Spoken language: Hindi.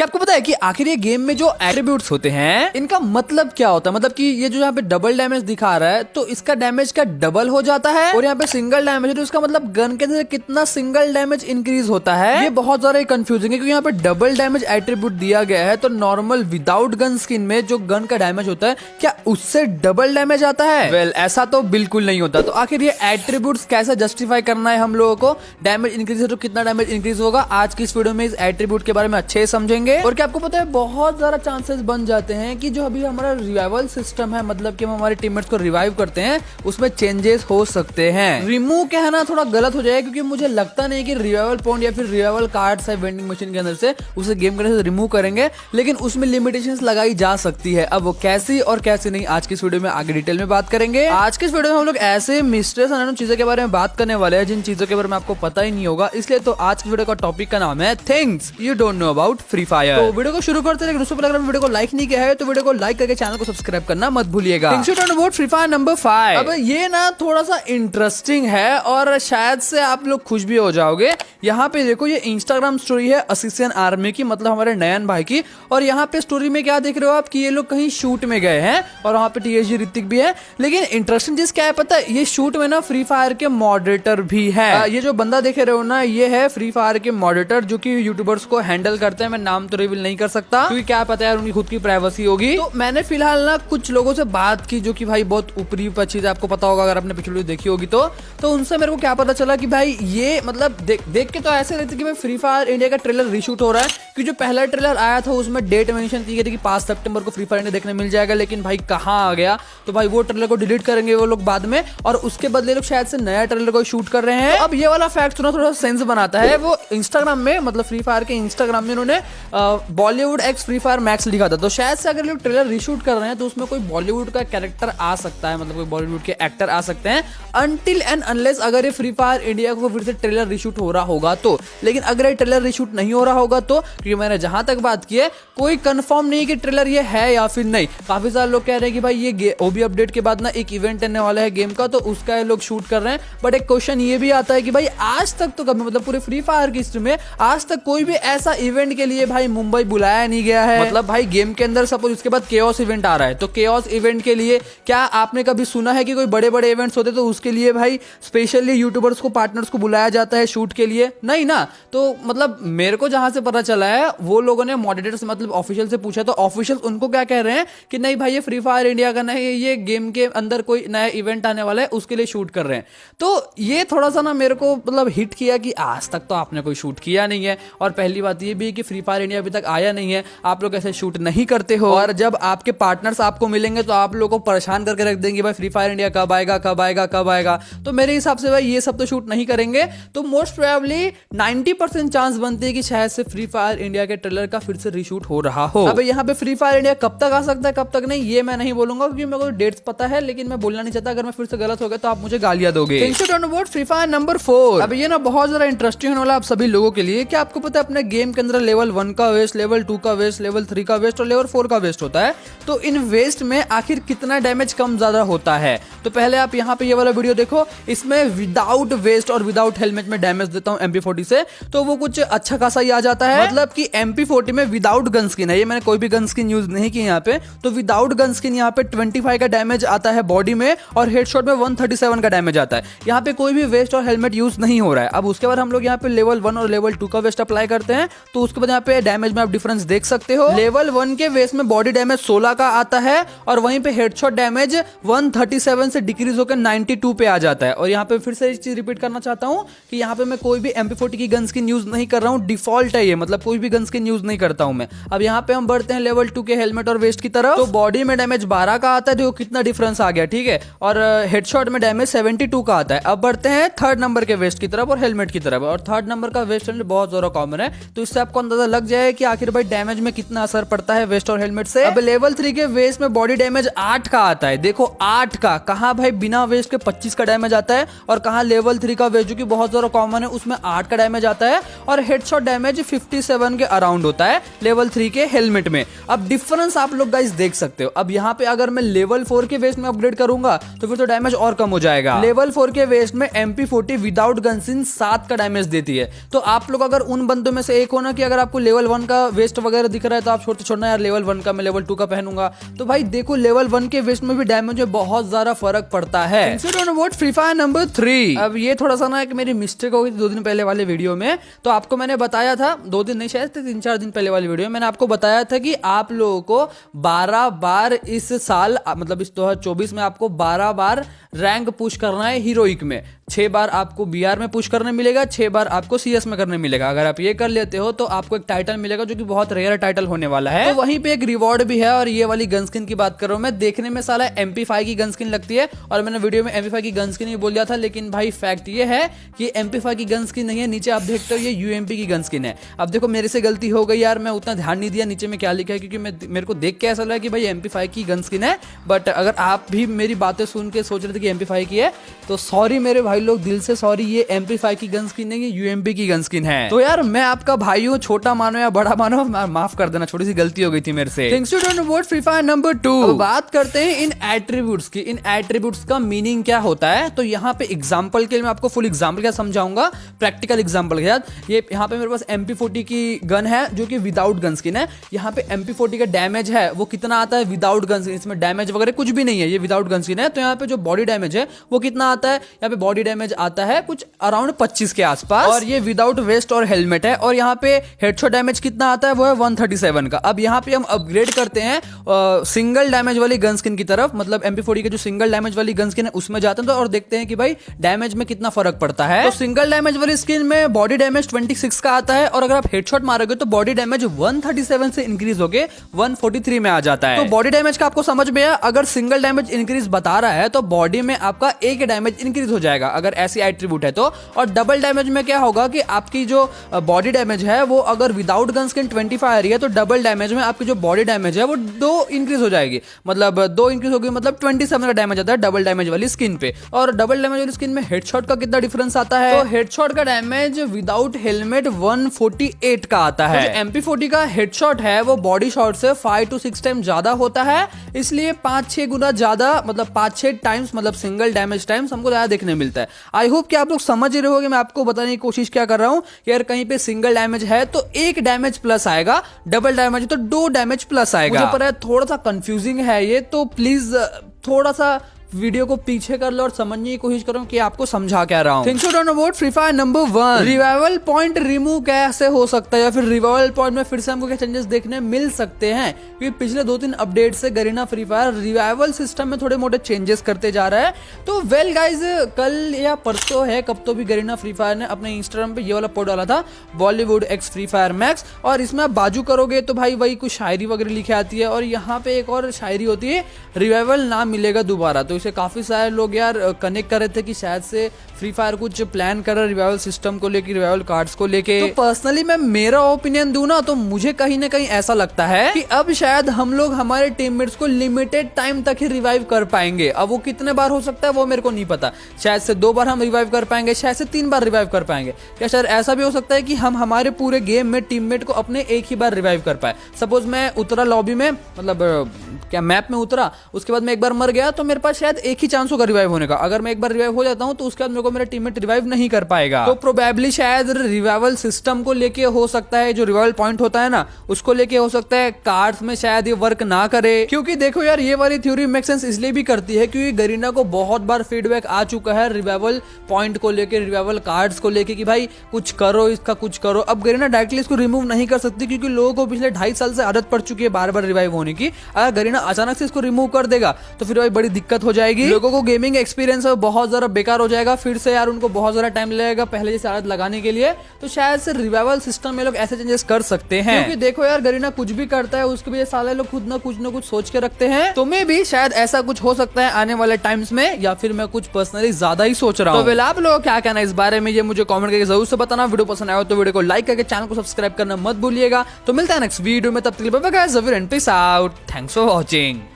क्या आपको पता है कि आखिर ये गेम में जो एट्रीब्यूट्स होते हैं इनका मतलब क्या होता है? मतलब कि ये जो यहाँ पे डबल डैमेज दिखा रहा है तो इसका डैमेज का डबल हो जाता है, और यहाँ पे सिंगल डैमेज है तो इसका मतलब गन के अंदर कितना सिंगल डैमेज इंक्रीज होता है। ये बहुत ज्यादा कंफ्यूजिंग है क्योंकि यहाँ पे डबल डैमेज एट्रीब्यूट दिया गया है, तो नॉर्मल विदाउट गन स्किन में जो गन का डैमेज होता है क्या उससे डबल डैमेज आता है? वेल, ऐसा तो बिल्कुल नहीं होता। तो आखिर ये एट्रीब्यूट्स कैसे जस्टिफाई करना है हम लोगों को? डैमेज इंक्रीज है तो कितना डैमेज इंक्रीज होगा, आज की इस वीडियो में इस एट्रीब्यूट के बारे में अच्छे से समझेंगे। और क्या आपको पता है बहुत ज्यादा चांसेस बन जाते हैं कि जो अभी हमारा रिवाइवल सिस्टम है, मतलब कि हम हमारे टीममेट्स को रिवाइव करते हैं, उसमें चेंजेस हो सकते हैं। रिमूव कहना थोड़ा गलत हो जाएगा क्योंकि मुझे लगता नहीं कि रिवाइवल पॉइंट या फिर रिवाइवल कार्ड्स है वेंडिंग मशीन के अंदर से उसे गेम के अंदर से रिमूव करेंगे, लेकिन उसमें लिमिटेशंस लगाई जा सकती है। अब वो कैसी और कैसी नहीं, आज की इस वीडियो में आगे डिटेल में बात करेंगे। आज की इस वीडियो में हम लोग ऐसे मिस्ट्रेस अननोन चीजों के बारे में बात करने वाले हैं जिन चीजों के बारे में आपको पता ही नहीं होगा, इसलिए तो आज की वीडियो का टॉपिक का नाम है things you don't know about free fire. तो वीडियो को शुरू करते हैं, लेकिन उससे पहले अगर वीडियो को लाइक नहीं किया है तो वीडियो को लाइक करके चैनल को सब्सक्राइब करना मत भूलिएगा। Things you don't know about free Fire number 5। अब ये ना थोड़ा सा इंटरेस्टिंग है और शायद से आप लोग खुश भी हो जाओगे। यहाँ पे देखो, ये इंस्टाग्राम स्टोरी है असिसियन आर्मी की, मतलब हमारे नयन भाई की, और यहाँ पे स्टोरी में क्या देख रहे हो आप कि ये लोग कहीं शूट में गए हैं और वहाँ पे टीएसजी ऋतिक भी है। लेकिन इंटरेस्टिंग चीज क्या है पता है, ये शूट में ना फ्री फायर के मॉडरेटर भी है। ये जो बंदा देख रहे हो ना, ये है फ्री फायर के मॉडरेटर जो कि यूट्यूबर्स को हैंडल करते हैं। मैं नाम तो रिवील नहीं कर सकता क्योंकि क्या पता है उनकी खुद की प्राइवेसी होगी। तो मैंने फिलहाल ना कुछ लोगों से बात की जो कि भाई बहुत ऊपरी चीज आपको पता होगा अगर आपने पिछली वीडियो देखी होगी तो उनसे मेरे को क्या पता चला कि भाई ये मतलब देख के तो ऐसे रहते कि भाई फ्री फायर इंडिया का ट्रेलर रीशूट हो रहा है, क्योंकि जो पहला ट्रेलर आया था उसमें डेट मेंशन की गई थी कि 5 सितंबर को फ्री फायर इंडिया देखने मिल जाएगा, लेकिन भाई कहाँ आ गया। तो भाई वो ट्रेलर को डिलीट करेंगे वो लोग बाद में, और उसके बदले लोग शायद से नया ट्रेलर को शूट कर रहे हैं। तो अब ये वाला फैक्ट सुना थोड़ा सेंस बनाता है। वो इंस्टाग्राम में, मतलब फ्री फायर के इंस्टाग्राम में उन्होंने Bollywood x free fire max लिखा था। तो शायद से अगर लोग ट्रेलर रीशूट कर रहे हैं तो उसमें कोई बॉलीवुड का कैरेक्टर आ सकता है, मतलब कोई बॉलीवुड के एक्टर आ सकते हैं, अनटिल एंड अनलेस अगर ये फ्री फायर इंडिया को फिर से ट्रेलर रीशूट हो रहा होगा तो। लेकिन अगर ये ट्रेलर रीशूट नहीं हो रहा होगा तो, क्योंकि मैंने जहां तक बात की है कोई कंफर्म नहीं कि ट्रेलर ये है या फिर नहीं। काफी सारे लोग कह रहे हैं कि भाई ये ओबी अपडेट के बाद ना एक इवेंट आने वाला है गेम का, तो उसका ये लोग शूट कर रहे हैं। बट एक क्वेश्चन ये भी आता है कि भाई आज तक तो कभी, मतलब पूरे फ्री फायर की हिस्ट्री में आज तक कोई भी ऐसा इवेंट के लिए भाई मुंबई बुलाया नहीं गया है। मतलब भाई गेम के अंदर सपोज उसके बाद केओस इवेंट आ रहा है, तो केओस इवेंट के लिए क्या आपने कभी सुना है कि कोई बड़े बड़े इवेंट्स होते तो उसके लिए भाई स्पेशली यूट्यूबर्स को, पार्टनर्स को बुलाया जाता है शूट के लिए? नहीं ना। तो मतलब मेरे को जहां से पता चला है वो लोगों ने मॉडरेटर से, मतलब ऑफिशियल से पूछा, तो ऑफिशियल उनको क्या कह रहे हैं कि नहीं भाई ये फ्री फायर इंडिया का नहीं, ये गेम के अंदर कोई नया इवेंट आने वाला है उसके लिए शूट कर रहे हैं। तो ये थोड़ा सा ना मेरे को मतलब हिट किया कि आज तक तो आपने कोई शूट किया नहीं है, और पहली बात ये भी है कि फ्री फायर इंडिया अभी तक आया नहीं है, आप लोग ऐसे शूट नहीं करते हो, और जब आपके पार्टनर्स आपको मिलेंगे तो आप लोगों को परेशान करके रख देंगे भाई फ्री फायर इंडिया कब आएगा कब आएगा कब आएगा। तो मेरे हिसाब से भाई ये सब तो शूट नहीं करेंगे। तो मोस्ट प्रोबेबली 90% चांस बनती है कि शायद से फ्री फायर इंडिया के ट्रेलर का फिर से रीशूट हो रहा हो। अब यहाँ पे फ्री फायर इंडिया कब तक आ सकता है कब तक नहीं ये मैं नहीं बोलूंगा क्योंकि मेरे को डेट्स पता है, लेकिन मैं बोलना नहीं चाहता। अगर मैं फिर से गलत हो गया तो आप मुझे गालियां दोगे। Free Fire number 4। अब ये ना बहुत ज्यादा इंटरेस्टिंग होने वाला आप सभी लोगों के लिए। क्या आपको पता है अपने गेम के अंदर लेवल 1 का वेस्ट, लेवल 2 का वेस्ट, लेवल 3 का वेस्ट और लेवल 4 का वेस्ट होता है। तो इन वेस्ट में आखिर कितना डैमेज कम ज्यादा होता है? तो पहले आप यहाँ पे ये वाला वीडियो देखो, इसमें विदाउट वेस्ट और विदाउट हेलमेट में डैमेज देता हूँ MP40 से, तो वो कुछ अच्छा खासा ही आ जाता है। मतलब कि MP40 में विदाउट गन स्किन है, ये मैंने कोई भी गन स्किन यूज नहीं की यहाँ पे, तो विदाउट गन स्किन यहाँ पे 25 का डैमेज आता है बॉडी में, और हेडशॉट में 137 का डैमेज आता है। यहाँ पे कोई भी वेस्ट और हेलमेट यूज नहीं हो रहा है। अब उसके बाद हम लोग यहाँ पे लेवल 1 और लेवल 2 का वेस्ट अप्लाई करते हैं, तो उसके बाद यहाँ पे डैमेज में आप डिफरेंस देख सकते हो। लेवल 1 के वेस्ट में बॉडी डैमेज 16 का आता है, और वहीं पे हेडशॉट डैमेज 137 से डिक्रीज होकर 92 पे आ जाता है। और यहाँ पे फिर से एक चीज रिपीट करना चाहता हूँ कि यहाँ पे मैं कोई भी MP40 की गन स्किन यूज नहीं कर रहा हूँ, डिफॉल्ट है ये, मतलब कोई भी गन स्किन यूज नहीं करता हूँ मैं। अब यहाँ पे हम बढ़ते हैं लेवल 2 के हेलमेट और वेस्ट की तरफ। तो बॉडी में डैमेज 12 का आता है, देखो कितना डिफरेंस आ गया, ठीक है। और हेडशॉट में डैमेज 72 का आता है। अब बढ़ते हैं 3rd नंबर के वेस्ट की तरफ और हेलमेट की तरफ, और 3rd नंबर का वेस्ट बहुत ज्यादा कॉमन है, तो इससे आपको अंदाजा लग जाए कि आखिर भाई डैमेज में कितना असर पड़ता है वेस्ट और हेलमेट से। अब लेवल 3 के वेस्ट में बॉडी डैमेज 8 का आता है, देखो 8 का, कहा भाई बिना वेस्ट के 25 का डैमेज आता है, और कहा लेवल 3 का वेस्ट जो कि बहुत ज्यादा कॉमन है उसमें 8 का डैमेज आता है, और हेडशॉट डैमेज 57 के अराउंड होता है लेवल 3 के हेलमेट में। अब डिफरेंस आप लोग गाइस देख सकते हो। अब यहाँ पे अगर मैं लेवल 4 के वेस्ट में अपग्रेड करूंगा तो फिर तो डैमेज और कम हो जाएगा। लेवल 4 के वेस्ट में MP40 विदाउट गन स्किन 7 का डैमेज देती है। तो आप लोग अगर उन बंदों में से एक हो ना कि अगर आपको लेवल लेवल 1 का वेस्ट वगैरह दिख रहा है तो आप छोड़ना यार लेवल 1 का, मैं लेवल 2 का पहनूंगा। तो भाई देखो लेवल 1 के वेस्ट में भी डैमेज में बहुत ज्यादा फर्क पड़ता है। Free Fire number 3। अब ये थोड़ा सा ना एक मेरी मिस्टेक हो गई थी 2 दिन पहले वाले वीडियो में। तो आपको मैंने बताया था, 2 दिन नहीं शायद 3-4 दिन पहले वाली वीडियो में मैंने आपको बताया था कि आप लोगों को 12 बार इस साल मतलब इस 2024 में आपको 12 बार रैंक पुश करना है हीरोइक में। 6 बार आपको बीआर में पुश करने मिलेगा, 6 बार आपको सीएस में करने मिलेगा। अगर आप ये कर लेते हो तो आपको एक टाइटल मिलेगा जो कि बहुत रेयर टाइटल होने वाला है। तो वहीं पे एक रिवॉर्ड भी है। और ये वाली गन स्किन की बात कर रहा हूं मैं, देखने में साला MP5 की गन स्किन लगती है और मैंने वीडियो में MP5 की गन स्किन ही बोल दिया था, लेकिन भाई फैक्ट ये है कि MP5 की गन स्किन नहीं है। नीचे आप देखते हो ये UMP की गन स्किन है। अब देखो मेरे से गलती हो गई यार, मैं उतना ध्यान नहीं दिया नीचे में क्या लिखा है, क्योंकि मेरे को देख के ऐसा लगा कि भाई MP5 की गन स्किन है। बट अगर आप भी मेरी बातें सुन के सोच रहे थे कि MP5 की है तो सॉरी मेरे भाई लोग, दिल से सॉरी, ये MP5 की गन स्किन नहीं, ये UMP की गन स्किन है। तो यार मैं आपका भाई हूँ, छोटा मानो या बड़ा मानो, माफ कर देना, छोटी सी गलती हो गई थी मेरे से। Thanks to don't vote Free Fire number 2। बात करते हैं इन एट्रीब्यूट्स की। इन एट्रीब्यूट्स का मीनिंग क्या होता है, तो यहाँ पे एग्जांपल के लिए मैं आपको फुल एग्जांपल क्या समझाऊंगा, प्रैक्टिकल एग्जांपल के साथ। ये यहाँ पे मेरे पास MP40 की गन है जो कि विदाउट गन स्किन है। यहाँ पे MP40 का डैमेज है वो कितना आता है विदाउट गन स्किन, इसमें डैमेज वगैरह कुछ भी नहीं है, ये विदाउट गन स्किन है। तो यहाँ पे जो बॉडी डैमेज है वो कितना आता है, यहाँ पे बॉडी डैमेज आता है कुछ अराउंड 25 के आसपास, और ये विदाउट वेस्ट और हेलमेट है। और यहाँ पे हेडशॉट डैमेज कितना आता है वो है 137 का। अब यहाँ पे हम अपग्रेड करते हैं सिंगल डैमेज वाली गन स्किन की तरफ, मतलब MP40 के जो सिंगल डैमेज वाली गन स्किन है उसमें जाते हैं तो और देखते हैं कि भाई डैमेज में कितना फर्क पड़ता है। तो सिंगल डैमेज वाली स्किन में बॉडी डैमेज 26 का आता है, और अगर आप हेडशॉट मारोगे तो बॉडी डैमेज 137 से इंक्रीज होके 143 में आ जाता है। तो बॉडी डैमेज का आपको समझ में आया, अगर सिंगल डैमेज इंक्रीज बता रहा है तो बॉडी में आपका एक डैमेज इंक्रीज हो जाएगा अगर ऐसी एट्रीब्यूट है तो। और डबल डैमेज में क्या होगा कि आपकी जो बॉडी डैमेज है वो अगर विदाउट गन स्किन 25 आ रही है तो डबल डैमेज में आपकी जो बॉडी डैमेज है वो 2 इंक्रीज हो जाएगी, मतलब 2 इंक्रीज होगी, मतलब 27 का डैमेज आता है डबल डैमेज वाली स्किन पे। और डबल डैमेज वाली स्किन में हेडशॉट का कितना डिफरेंस आता है, तो हेडशॉट का डैमेज विदाउट हेलमेट 148 का आता है। तो MP40 का हेडशॉट है वो बॉडी शॉट से 5 to 6 टाइम ज्यादा होता है, इसलिए 5-6 गुना ज्यादा, मतलब 5-6 टाइम्स, मतलब सिंगल डैमेज टाइम्स हमको ज्यादा देखने मिलता है। आई होप कि आप लोग समझ रहे होगे मैं आपको बताने की कोशिश क्या कर रहा हूं कि अगर कहीं पे सिंगल डैमेज है तो 1 डैमेज प्लस आएगा, डबल डैमेज है तो 2 डैमेज प्लस आएगा। मुझे पता है थोड़ा सा कंफ्यूजिंग है ये, तो प्लीज थोड़ा सा वीडियो को पीछे कर लो और समझने की कोशिश करो कि आपको समझा क्या रहा हूं। Thinks you don't know about free Fire number 1। Revival point remove कैसे हो सकता है, या फिर रिवाइवल पॉइंट में फिर से हमको क्या चेंजेस देखने मिल सकते हैं, क्योंकि पिछले 2-3 अपडेट से Garena free fire revival system में थोड़े मोटे चेंजेस करते जा रहा है। तो वेल गाइज, कल या परसों है कब तो भी गरीना फ्री फायर ने अपने इंस्टाग्राम पे ये वाला पोस्ट डाला था, Bollywood x free fire max, और इसमें आप बाजू करोगे तो भाई वही कुछ शायरी वगैरह लिखी आती है, और यहाँ पे एक और शायरी होती है, रिवाइवल ना मिलेगा दोबारा। तो इसे काफी सारे लोग यार कनेक्ट कर रहे थे कि शायद से फ्री फायर कुछ प्लान कर रहा है रिवाइवल सिस्टम को लेके, रिवाइवल कार्ड्स को लेके। तो पर्सनली मैं मेरा ओपिनियन दूं ना तो मुझे कहीं ना कहीं ऐसा लगता है कि अब शायद हम लोग हमारे टीममेट्स को लिमिटेड टाइम तक ही रिवाइव कर पाएंगे। अब वो कितने बार हो सकता है वो मेरे को नहीं पता, शायद से 2 बार हम रिवाइव कर पाएंगे, शायद से 3 बार रिवाइव कर पाएंगे, या शायद ऐसा भी हो सकता है कि हम हमारे पूरे गेम में टीममेट को अपने एक ही बार रिवाइव कर पाए। सपोज मैं उतरा लॉबी में, मतलब क्या मैप में उतरा, उसके बाद मैं एक बार मर गया तो मेरे पास शायद एक ही चांस होगा रिवाइव होने का। अगर मैं एक बार रिवाइव हो जाता हूं तो उसके बाद मेरे को मेरा टीममेट रिवाइव नहीं कर पाएगा। तो प्रोबेबली शायद रिवाइवल सिस्टम को लेके हो सकता है, जो रिवाइवल पॉइंट होता है ना उसको लेके हो सकता है कार्ड्स में शायद ये वर्क ना करे। क्योंकि देखो यार ये वाली थ्योरी मेक सेंस इसलिए भी करती है क्योंकि गरीना को बहुत बार फीडबैक आ चुका है रिवाइवल पॉइंट को लेके, रिवाइवल कार्ड्स को लेके कि भाई कुछ करो, इसका कुछ करो। अब गरीना डायरेक्टली इसको रिमूव नहीं कर सकती क्योंकि लोगों को पिछले 2.5 साल से आदत पड़ चुकी है बार बार रिवाइव होने की। अगर गरीना अचानक से इसको रिमूव कर देगा तो फिर भाई बड़ी दिक्कत हो जाएगी, लोगों को गेमिंग एक्सपीरियंस बहुत ज्यादा बेकार हो जाएगा, फिर से यार उनको बहुत ज्यादा टाइम लगेगा पहले जैसे आदत लगाने के लिए। तो शायद से रिवाइवल सिस्टम में लोग ऐसे चेंजेस कर सकते हैं, क्योंकि देखो यार गरीना कुछ भी करता है उसके वजह साले लोग खुद ना कुछ सोच के रखते हैं। तो मैं भी शायद ऐसा कुछ हो सकता है आने वाले टाइम्स में, या फिर मैं कुछ पर्सनली ज्यादा ही सोच रहा हूँ। तो वेल आप लोग क्या कहना इस बारे में ये मुझे कमेंट करके जरूर से बताना। वीडियो पसंद आया तो वीडियो को लाइक करके चैनल को सब्सक्राइब करना मत भूलिएगा। तो मिलता है नेक्स्ट वीडियो में, तब तक के लिए bye bye guys, peace out, thanks for watching.